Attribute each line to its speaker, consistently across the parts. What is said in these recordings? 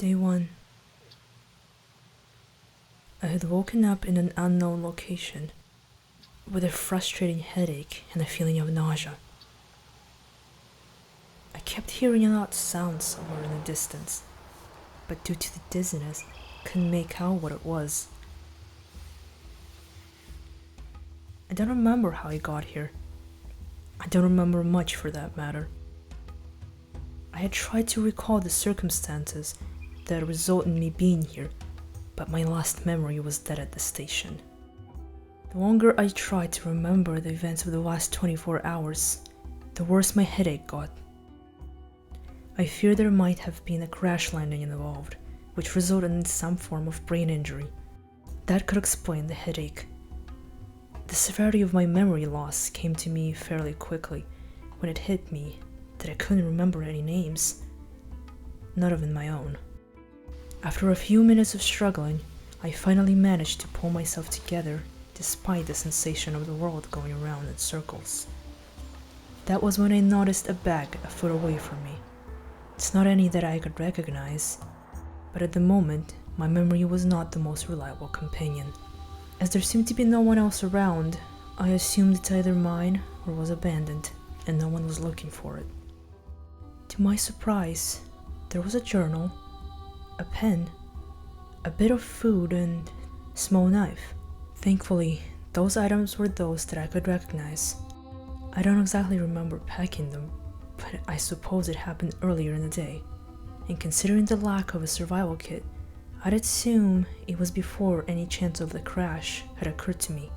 Speaker 1: Day 1. I had woken up in an unknown location, with a frustrating headache and a feeling of nausea. I kept hearing odd sounds somewhere in the distance, but due to the dizziness, couldn't make out what it was. I don't remember how I got here. I don't remember much for that matter. I had tried to recall the circumstances that result in me being here, but my last memory was dead at the station. The longer I tried to remember the events of the last 24 hours, the worse my headache got. I fear there might have been a crash landing involved, which resulted in some form of brain injury. That could explain the headache. The severity of my memory loss came to me fairly quickly when it hit me that I couldn't remember any names, not even my own. After a few minutes of struggling, I finally managed to pull myself together despite the sensation of the world going around in circles. That was when I noticed a bag a foot away from me. It's not any that I could recognize, but at the moment, my memory was not the most reliable companion. As there seemed to be no one else around, I assumed it's either mine or was abandoned, and no one was looking for it. To my surprise, there was a journal, a pen, a bit of food, and a small knife. Thankfully, those items were those that I could recognize. I don't exactly remember packing them, but I suppose it happened earlier in the day, and considering the lack of a survival kit, I'd assume it was before any chance of the crash had occurred to me.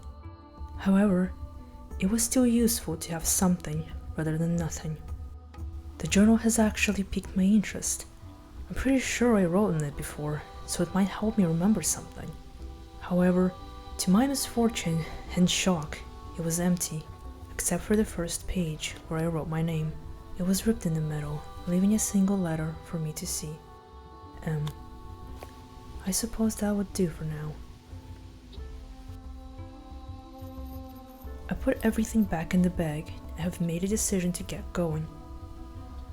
Speaker 1: However, it was still useful to have something rather than nothing. The journal has actually piqued my interest. I'm pretty sure I wrote in it before, so it might help me remember something. However, to my misfortune and shock, it was empty, except for the first page where I wrote my name. It was ripped in the middle, leaving a single letter for me to see. M. I suppose that would do for now. I put everything back in the bag and have made a decision to get going.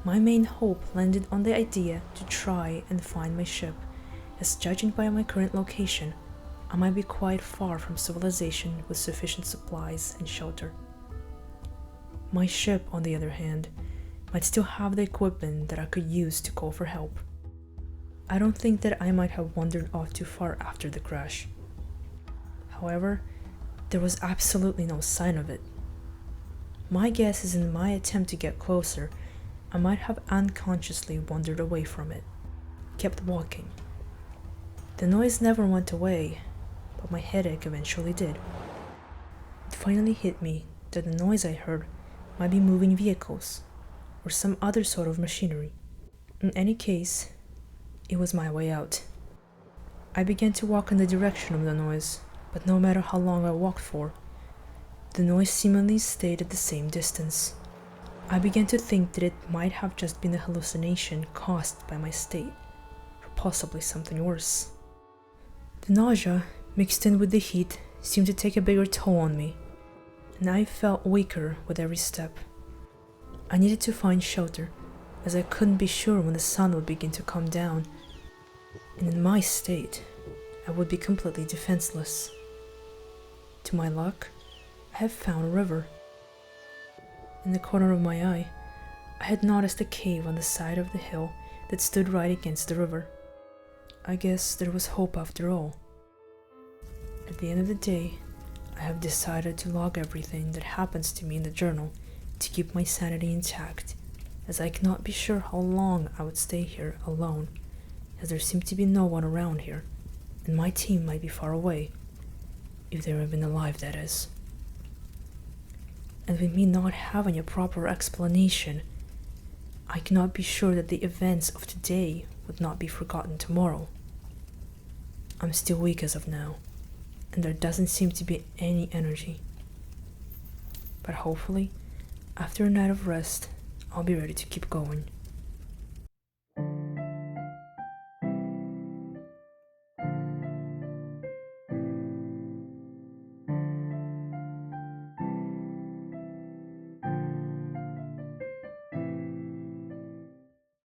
Speaker 1: My main hope landed on the idea to try and find my ship, as judging by my current location, I might be quite far from civilization with sufficient supplies and shelter. My ship, on the other hand, might still have the equipment that I could use to call for help. I don't think that I might have wandered off too far after the crash. However, there was absolutely no sign of it. My guess is in my attempt to get closer, I might have unconsciously wandered away from it, kept walking. The noise never went away, but my headache eventually did. It finally hit me that the noise I heard might be moving vehicles, or some other sort of machinery. In any case, it was my way out. I began to walk in the direction of the noise, but no matter how long I walked for, the noise seemingly stayed at the same distance. I began to think that it might have just been a hallucination caused by my state, or possibly something worse. The nausea, mixed in with the heat, seemed to take a bigger toll on me, and I felt weaker with every step. I needed to find shelter, as I couldn't be sure when the sun would begin to come down, and in my state, I would be completely defenseless. To my luck, I had found a river. In the corner of my eye, I had noticed a cave on the side of the hill that stood right against the river. I guess there was hope after all. At the end of the day, I have decided to log everything that happens to me in the journal to keep my sanity intact, as I cannot be sure how long I would stay here alone, as there seemed to be no one around here, and my team might be far away, if they're even alive, that is. And with me not having a proper explanation, I cannot be sure that the events of today would not be forgotten tomorrow. I'm still weak as of now, and there doesn't seem to be any energy. But hopefully, after a night of rest, I'll be ready to keep going.